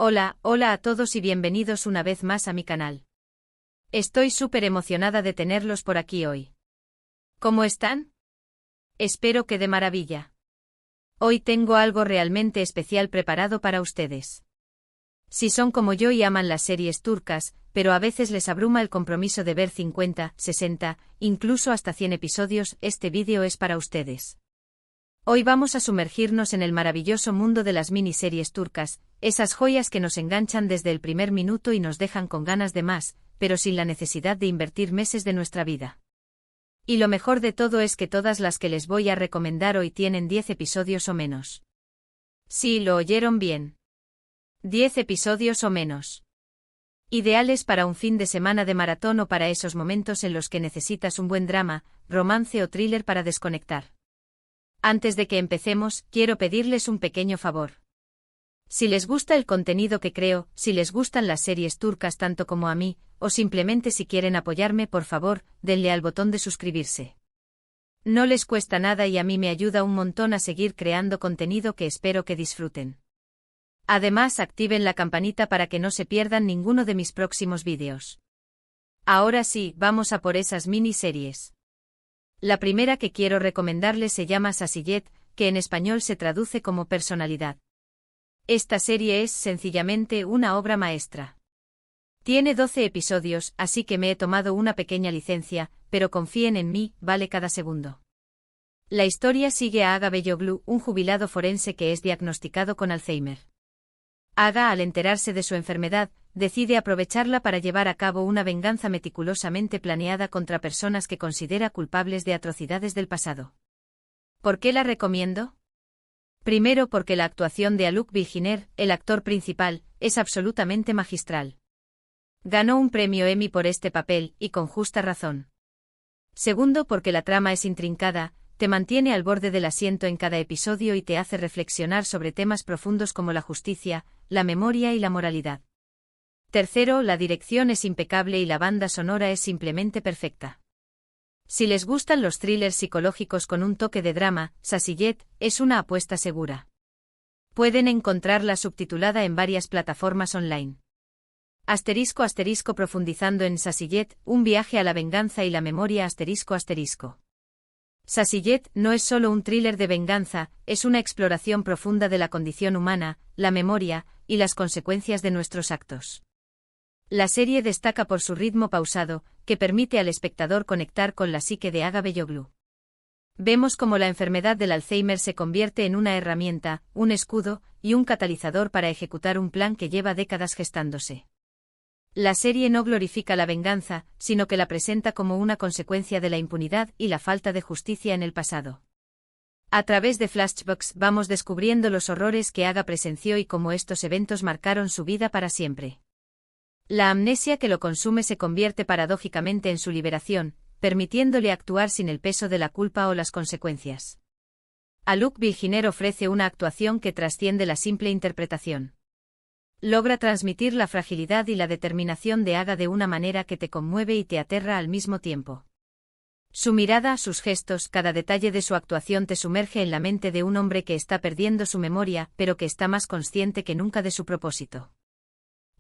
Hola a todos y bienvenidos una vez más a mi canal. Estoy súper emocionada de tenerlos por aquí hoy. ¿Cómo están? Espero que de maravilla. Hoy tengo algo realmente especial preparado para ustedes. Si son como yo y aman las series turcas, pero a veces les abruma el compromiso de ver 50, 60, incluso hasta 100 episodios, este vídeo es para ustedes. Hoy vamos a sumergirnos en el maravilloso mundo de las miniseries turcas, esas joyas que nos enganchan desde el primer minuto y nos dejan con ganas de más, pero sin la necesidad de invertir meses de nuestra vida. Y lo mejor de todo es que todas las que les voy a recomendar hoy tienen 10 episodios o menos. Sí, lo oyeron bien. 10 episodios o menos. Ideales para un fin de semana de maratón o para esos momentos en los que necesitas un buen drama, romance o thriller para desconectar. Antes de que empecemos, quiero pedirles un pequeño favor. Si les gusta el contenido que creo, si les gustan las series turcas tanto como a mí, o simplemente si quieren apoyarme, por favor, denle al botón de suscribirse. No les cuesta nada y a mí me ayuda un montón a seguir creando contenido que espero que disfruten. Además, activen la campanita para que no se pierdan ninguno de mis próximos vídeos. Ahora sí, vamos a por esas miniseries. La primera que quiero recomendarles se llama Şahsiyet, que en español se traduce como personalidad. Esta serie es sencillamente una obra maestra. Tiene 12 episodios, así que me he tomado una pequeña licencia, pero confíen en mí, vale cada segundo. La historia sigue a Aga Beyoglu, un jubilado forense que es diagnosticado con Alzheimer. Aga, al enterarse de su enfermedad, decide aprovecharla para llevar a cabo una venganza meticulosamente planeada contra personas que considera culpables de atrocidades del pasado. ¿Por qué la recomiendo? Primero porque la actuación de Haluk Bilginer, el actor principal, es absolutamente magistral. Ganó un premio Emmy por este papel, y con justa razón. Segundo porque la trama es intrincada, te mantiene al borde del asiento en cada episodio y te hace reflexionar sobre temas profundos como la justicia, la memoria y la moralidad. Tercero, la dirección es impecable y la banda sonora es simplemente perfecta. Si les gustan los thrillers psicológicos con un toque de drama, Şahsiyet es una apuesta segura. Pueden encontrarla subtitulada en varias plataformas online. *** profundizando en Şahsiyet, un viaje a la venganza y la memoria ***. Şahsiyet no es solo un thriller de venganza, es una exploración profunda de la condición humana, la memoria, y las consecuencias de nuestros actos. La serie destaca por su ritmo pausado, que permite al espectador conectar con la psique de Aga Beyoglu. Vemos cómo la enfermedad del Alzheimer se convierte en una herramienta, un escudo, y un catalizador para ejecutar un plan que lleva décadas gestándose. La serie no glorifica la venganza, sino que la presenta como una consecuencia de la impunidad y la falta de justicia en el pasado. A través de flashbacks vamos descubriendo los horrores que Aga presenció y cómo estos eventos marcaron su vida para siempre. La amnesia que lo consume se convierte paradójicamente en su liberación, permitiéndole actuar sin el peso de la culpa o las consecuencias. Haluk Bilginer ofrece una actuación que trasciende la simple interpretación. Logra transmitir la fragilidad y la determinación de Aga de una manera que te conmueve y te aterra al mismo tiempo. Su mirada, sus gestos, cada detalle de su actuación te sumerge en la mente de un hombre que está perdiendo su memoria, pero que está más consciente que nunca de su propósito.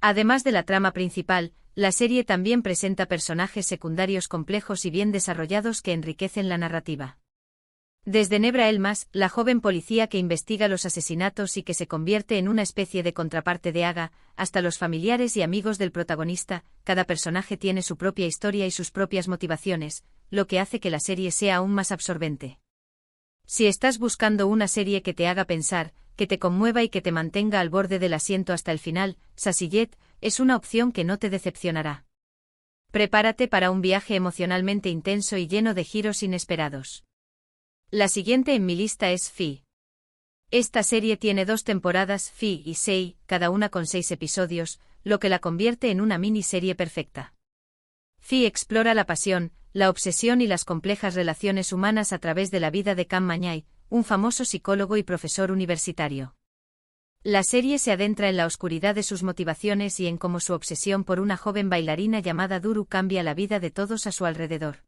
Además de la trama principal, la serie también presenta personajes secundarios complejos y bien desarrollados que enriquecen la narrativa. Desde Nebra Elmas, la joven policía que investiga los asesinatos y que se convierte en una especie de contraparte de Aga, hasta los familiares y amigos del protagonista, cada personaje tiene su propia historia y sus propias motivaciones, lo que hace que la serie sea aún más absorbente. Si estás buscando una serie que te haga pensar, que te conmueva y que te mantenga al borde del asiento hasta el final, Şahsiyet es una opción que no te decepcionará. Prepárate para un viaje emocionalmente intenso y lleno de giros inesperados. La siguiente en mi lista es Fi. Esta serie tiene 2 temporadas, Fi y Sei, cada una con 6 episodios, lo que la convierte en una miniserie perfecta. Fi explora la pasión, la obsesión y las complejas relaciones humanas a través de la vida de Can Mañay, un famoso psicólogo y profesor universitario. La serie se adentra en la oscuridad de sus motivaciones y en cómo su obsesión por una joven bailarina llamada Duru cambia la vida de todos a su alrededor.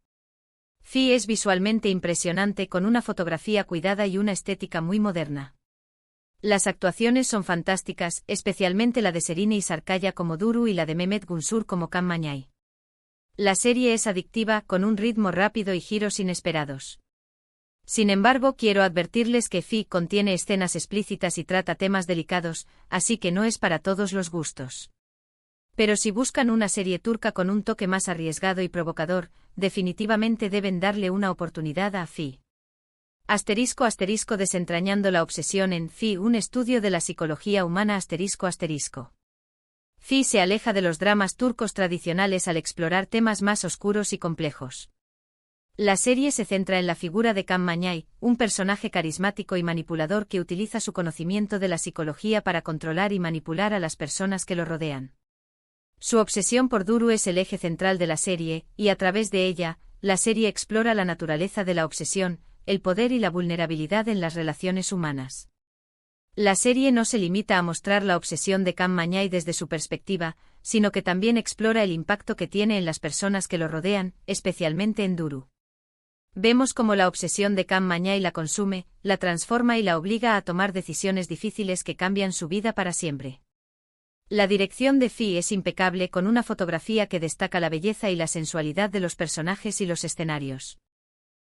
Fi es visualmente impresionante con una fotografía cuidada y una estética muy moderna. Las actuaciones son fantásticas, especialmente la de Serine Sarkaya como Duru y la de Mehmet Günsur como Kan Mañay. La serie es adictiva, con un ritmo rápido y giros inesperados. Sin embargo, quiero advertirles que Fi contiene escenas explícitas y trata temas delicados, así que no es para todos los gustos. Pero si buscan una serie turca con un toque más arriesgado y provocador, definitivamente deben darle una oportunidad a Fi. *** Desentrañando la obsesión en Fi, un estudio de la psicología humana ***. Fi se aleja de los dramas turcos tradicionales al explorar temas más oscuros y complejos. La serie se centra en la figura de Kan Mañay, un personaje carismático y manipulador que utiliza su conocimiento de la psicología para controlar y manipular a las personas que lo rodean. Su obsesión por Duru es el eje central de la serie, y a través de ella, la serie explora la naturaleza de la obsesión, el poder y la vulnerabilidad en las relaciones humanas. La serie no se limita a mostrar la obsesión de Kan Mañay desde su perspectiva, sino que también explora el impacto que tiene en las personas que lo rodean, especialmente en Duru. Vemos cómo la obsesión de Kan Mañay la consume, la transforma y la obliga a tomar decisiones difíciles que cambian su vida para siempre. La dirección de Fi es impecable, con una fotografía que destaca la belleza y la sensualidad de los personajes y los escenarios.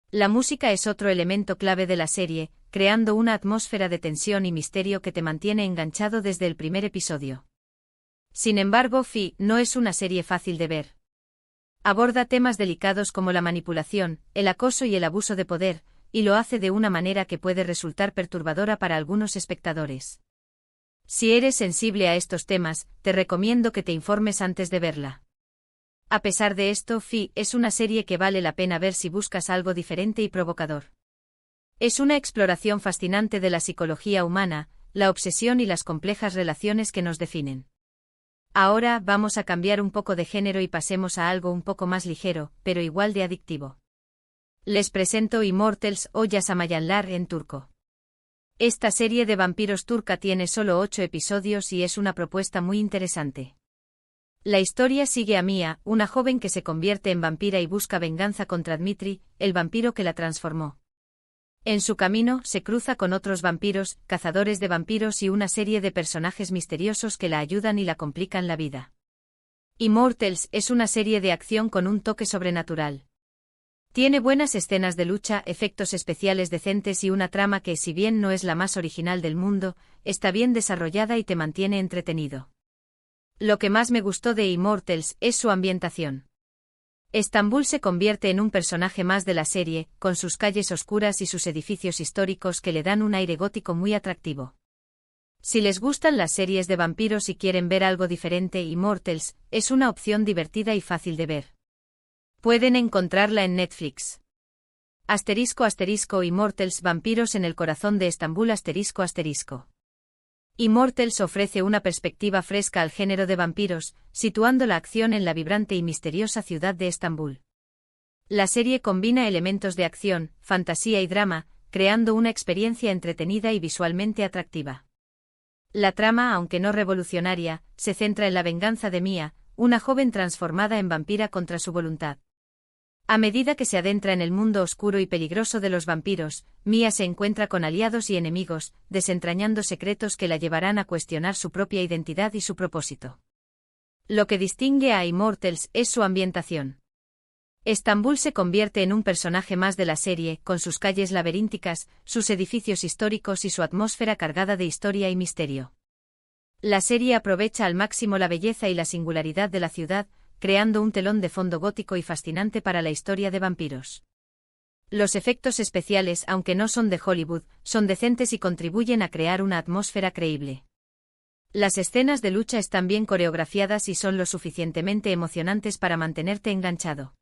La música es otro elemento clave de la serie, creando una atmósfera de tensión y misterio que te mantiene enganchado desde el primer episodio. Sin embargo, Fi no es una serie fácil de ver. Aborda temas delicados como la manipulación, el acoso y el abuso de poder, y lo hace de una manera que puede resultar perturbadora para algunos espectadores. Si eres sensible a estos temas, te recomiendo que te informes antes de verla. A pesar de esto, Fi es una serie que vale la pena ver si buscas algo diferente y provocador. Es una exploración fascinante de la psicología humana, la obsesión y las complejas relaciones que nos definen. Ahora vamos a cambiar un poco de género y pasemos a algo un poco más ligero, pero igual de adictivo. Les presento Immortals o Yaşamayanlar en turco. Esta serie de vampiros turca tiene solo 8 episodios y es una propuesta muy interesante. La historia sigue a Mia, una joven que se convierte en vampira y busca venganza contra Dmitri, el vampiro que la transformó. En su camino, se cruza con otros vampiros, cazadores de vampiros y una serie de personajes misteriosos que la ayudan y la complican la vida. Immortals es una serie de acción con un toque sobrenatural. Tiene buenas escenas de lucha, efectos especiales decentes y una trama que, si bien no es la más original del mundo, está bien desarrollada y te mantiene entretenido. Lo que más me gustó de Immortals es su ambientación. Estambul se convierte en un personaje más de la serie, con sus calles oscuras y sus edificios históricos que le dan un aire gótico muy atractivo. Si les gustan las series de vampiros y quieren ver algo diferente, Immortals es una opción divertida y fácil de ver. Pueden encontrarla en Netflix. *** Immortals, vampiros en el corazón de Estambul ***. Immortals ofrece una perspectiva fresca al género de vampiros, situando la acción en la vibrante y misteriosa ciudad de Estambul. La serie combina elementos de acción, fantasía y drama, creando una experiencia entretenida y visualmente atractiva. La trama, aunque no revolucionaria, se centra en la venganza de Mia, una joven transformada en vampira contra su voluntad. A medida que se adentra en el mundo oscuro y peligroso de los vampiros, Mia se encuentra con aliados y enemigos, desentrañando secretos que la llevarán a cuestionar su propia identidad y su propósito. Lo que distingue a Immortals es su ambientación. Estambul se convierte en un personaje más de la serie, con sus calles laberínticas, sus edificios históricos y su atmósfera cargada de historia y misterio. La serie aprovecha al máximo la belleza y la singularidad de la ciudad, creando un telón de fondo gótico y fascinante para la historia de vampiros. Los efectos especiales, aunque no son de Hollywood, son decentes y contribuyen a crear una atmósfera creíble. Las escenas de lucha están bien coreografiadas y son lo suficientemente emocionantes para mantenerte enganchado.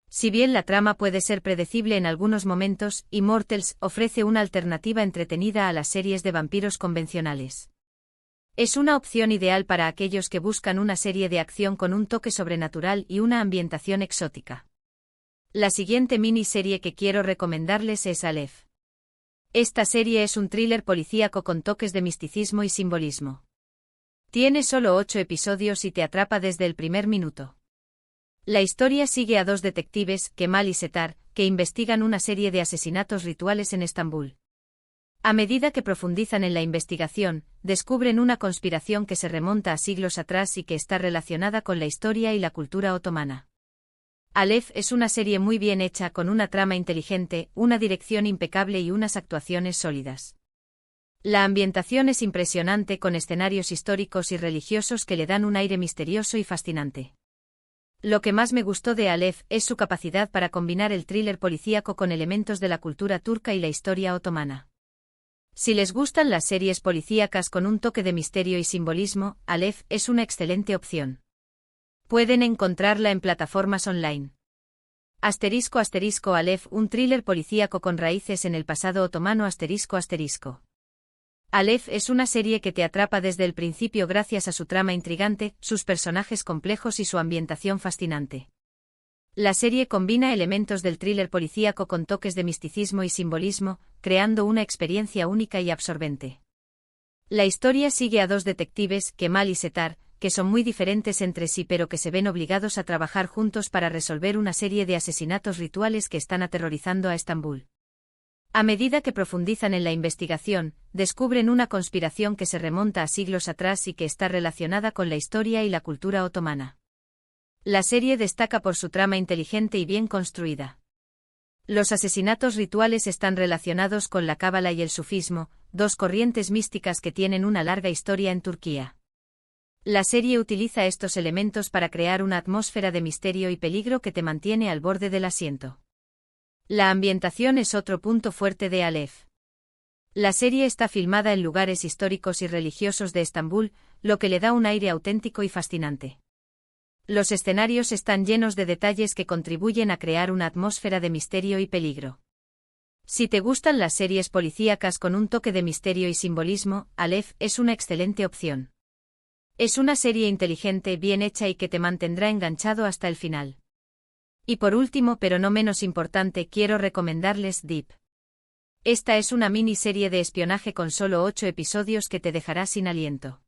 Si bien la trama puede ser predecible en algunos momentos, Immortals ofrece una alternativa entretenida a las series de vampiros convencionales. Es una opción ideal para aquellos que buscan una serie de acción con un toque sobrenatural y una ambientación exótica. La siguiente miniserie que quiero recomendarles es Aleph. Esta serie es un thriller policíaco con toques de misticismo y simbolismo. Tiene solo 8 episodios y te atrapa desde el primer minuto. La historia sigue a 2 detectives, Kemal y Setar, que investigan una serie de asesinatos rituales en Estambul. A medida que profundizan en la investigación, descubren una conspiración que se remonta a siglos atrás y que está relacionada con la historia y la cultura otomana. Aleph es una serie muy bien hecha con una trama inteligente, una dirección impecable y unas actuaciones sólidas. La ambientación es impresionante con escenarios históricos y religiosos que le dan un aire misterioso y fascinante. Lo que más me gustó de Aleph es su capacidad para combinar el thriller policíaco con elementos de la cultura turca y la historia otomana. Si les gustan las series policíacas con un toque de misterio y simbolismo, Aleph es una excelente opción. Pueden encontrarla en plataformas online. **Aleph, un thriller policíaco con raíces en el pasado otomano. **. Aleph es una serie que te atrapa desde el principio gracias a su trama intrigante, sus personajes complejos y su ambientación fascinante. La serie combina elementos del thriller policíaco con toques de misticismo y simbolismo, creando una experiencia única y absorbente. La historia sigue a dos detectives, Kemal y Setar, que son muy diferentes entre sí pero que se ven obligados a trabajar juntos para resolver una serie de asesinatos rituales que están aterrorizando a Estambul. A medida que profundizan en la investigación, descubren una conspiración que se remonta a siglos atrás y que está relacionada con la historia y la cultura otomana. La serie destaca por su trama inteligente y bien construida. Los asesinatos rituales están relacionados con la cábala y el sufismo, dos corrientes místicas que tienen una larga historia en Turquía. La serie utiliza estos elementos para crear una atmósfera de misterio y peligro que te mantiene al borde del asiento. La ambientación es otro punto fuerte de Aleph. La serie está filmada en lugares históricos y religiosos de Estambul, lo que le da un aire auténtico y fascinante. Los escenarios están llenos de detalles que contribuyen a crear una atmósfera de misterio y peligro. Si te gustan las series policíacas con un toque de misterio y simbolismo, Aleph es una excelente opción. Es una serie inteligente, bien hecha y que te mantendrá enganchado hasta el final. Y por último, pero no menos importante, quiero recomendarles Deep. Esta es una miniserie de espionaje con solo 8 episodios que te dejará sin aliento.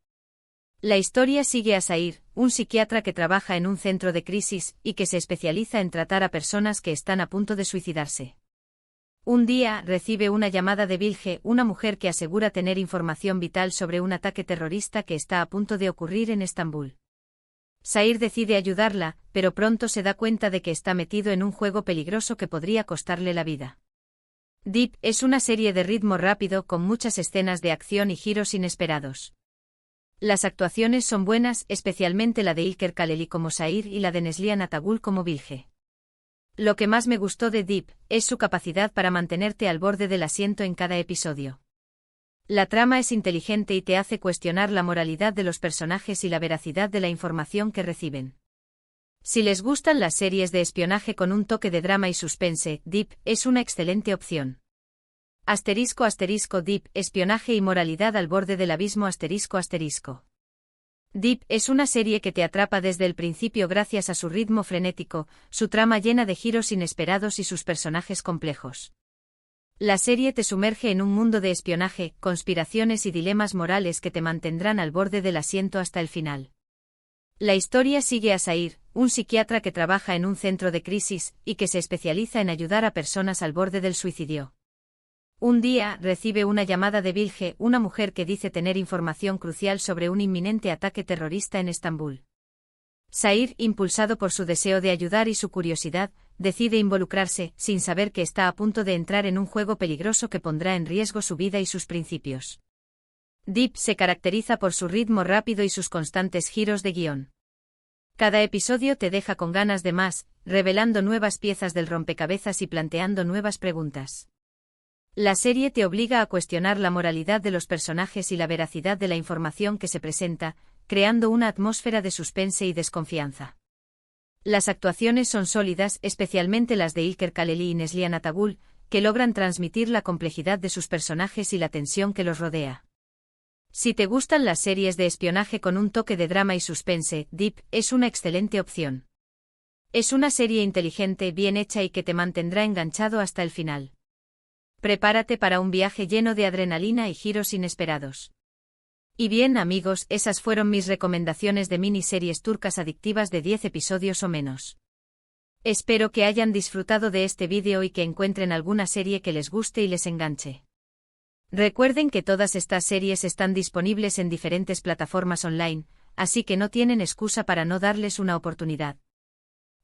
La historia sigue a Sair, un psiquiatra que trabaja en un centro de crisis y que se especializa en tratar a personas que están a punto de suicidarse. Un día, recibe una llamada de Bilge, una mujer que asegura tener información vital sobre un ataque terrorista que está a punto de ocurrir en Estambul. Sair decide ayudarla, pero pronto se da cuenta de que está metido en un juego peligroso que podría costarle la vida. Deep es una serie de ritmo rápido con muchas escenas de acción y giros inesperados. Las actuaciones son buenas, especialmente la de İlker Kaleli como Sair y la de Neslihan Atagul como Bilge. Lo que más me gustó de Deep es su capacidad para mantenerte al borde del asiento en cada episodio. La trama es inteligente y te hace cuestionar la moralidad de los personajes y la veracidad de la información que reciben. Si les gustan las series de espionaje con un toque de drama y suspense, Deep es una excelente opción. Deep, espionaje y moralidad al borde del abismo. Deep es una serie que te atrapa desde el principio gracias a su ritmo frenético, su trama llena de giros inesperados y sus personajes complejos. La serie te sumerge en un mundo de espionaje, conspiraciones y dilemas morales que te mantendrán al borde del asiento hasta el final. La historia sigue a Sair, un psiquiatra que trabaja en un centro de crisis y que se especializa en ayudar a personas al borde del suicidio. Un día, recibe una llamada de Bilge, una mujer que dice tener información crucial sobre un inminente ataque terrorista en Estambul. Sair, impulsado por su deseo de ayudar y su curiosidad, decide involucrarse, sin saber que está a punto de entrar en un juego peligroso que pondrá en riesgo su vida y sus principios. Deep se caracteriza por su ritmo rápido y sus constantes giros de guión. Cada episodio te deja con ganas de más, revelando nuevas piezas del rompecabezas y planteando nuevas preguntas. La serie te obliga a cuestionar la moralidad de los personajes y la veracidad de la información que se presenta, creando una atmósfera de suspense y desconfianza. Las actuaciones son sólidas, especialmente las de İlker Kaleli y Neslihan Atagul, que logran transmitir la complejidad de sus personajes y la tensión que los rodea. Si te gustan las series de espionaje con un toque de drama y suspense, Deep es una excelente opción. Es una serie inteligente, bien hecha y que te mantendrá enganchado hasta el final. Prepárate para un viaje lleno de adrenalina y giros inesperados. Y bien amigos, esas fueron mis recomendaciones de miniseries turcas adictivas de 10 episodios o menos. Espero que hayan disfrutado de este vídeo y que encuentren alguna serie que les guste y les enganche. Recuerden que todas estas series están disponibles en diferentes plataformas online, así que no tienen excusa para no darles una oportunidad.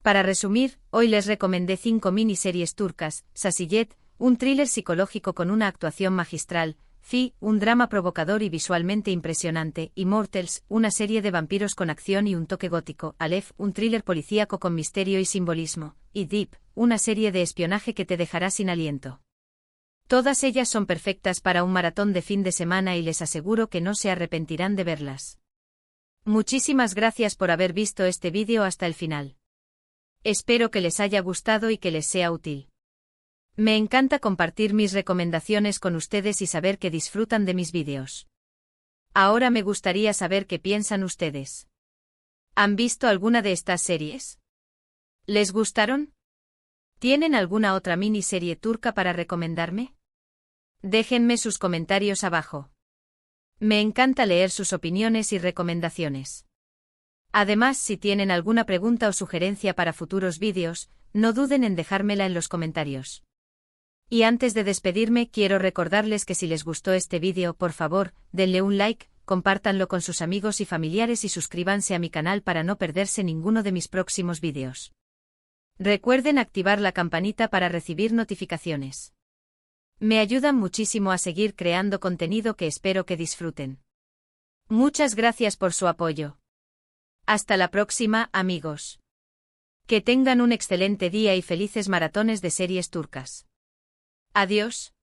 Para resumir, hoy les recomendé 5 miniseries turcas: Sasiyet, un thriller psicológico con una actuación magistral; Fi, un drama provocador y visualmente impresionante; Immortals, una serie de vampiros con acción y un toque gótico; Aleph, un thriller policíaco con misterio y simbolismo; y Deep, una serie de espionaje que te dejará sin aliento. Todas ellas son perfectas para un maratón de fin de semana y les aseguro que no se arrepentirán de verlas. Muchísimas gracias por haber visto este vídeo hasta el final. Espero que les haya gustado y que les sea útil. Me encanta compartir mis recomendaciones con ustedes y saber que disfrutan de mis vídeos. Ahora me gustaría saber qué piensan ustedes. ¿Han visto alguna de estas series? ¿Les gustaron? ¿Tienen alguna otra miniserie turca para recomendarme? Déjenme sus comentarios abajo. Me encanta leer sus opiniones y recomendaciones. Además, si tienen alguna pregunta o sugerencia para futuros vídeos, no duden en dejármela en los comentarios. Y antes de despedirme, quiero recordarles que si les gustó este vídeo, por favor, denle un like, compártanlo con sus amigos y familiares y suscríbanse a mi canal para no perderse ninguno de mis próximos vídeos. Recuerden activar la campanita para recibir notificaciones. Me ayudan muchísimo a seguir creando contenido que espero que disfruten. Muchas gracias por su apoyo. Hasta la próxima, amigos. Que tengan un excelente día y felices maratones de series turcas. Adiós.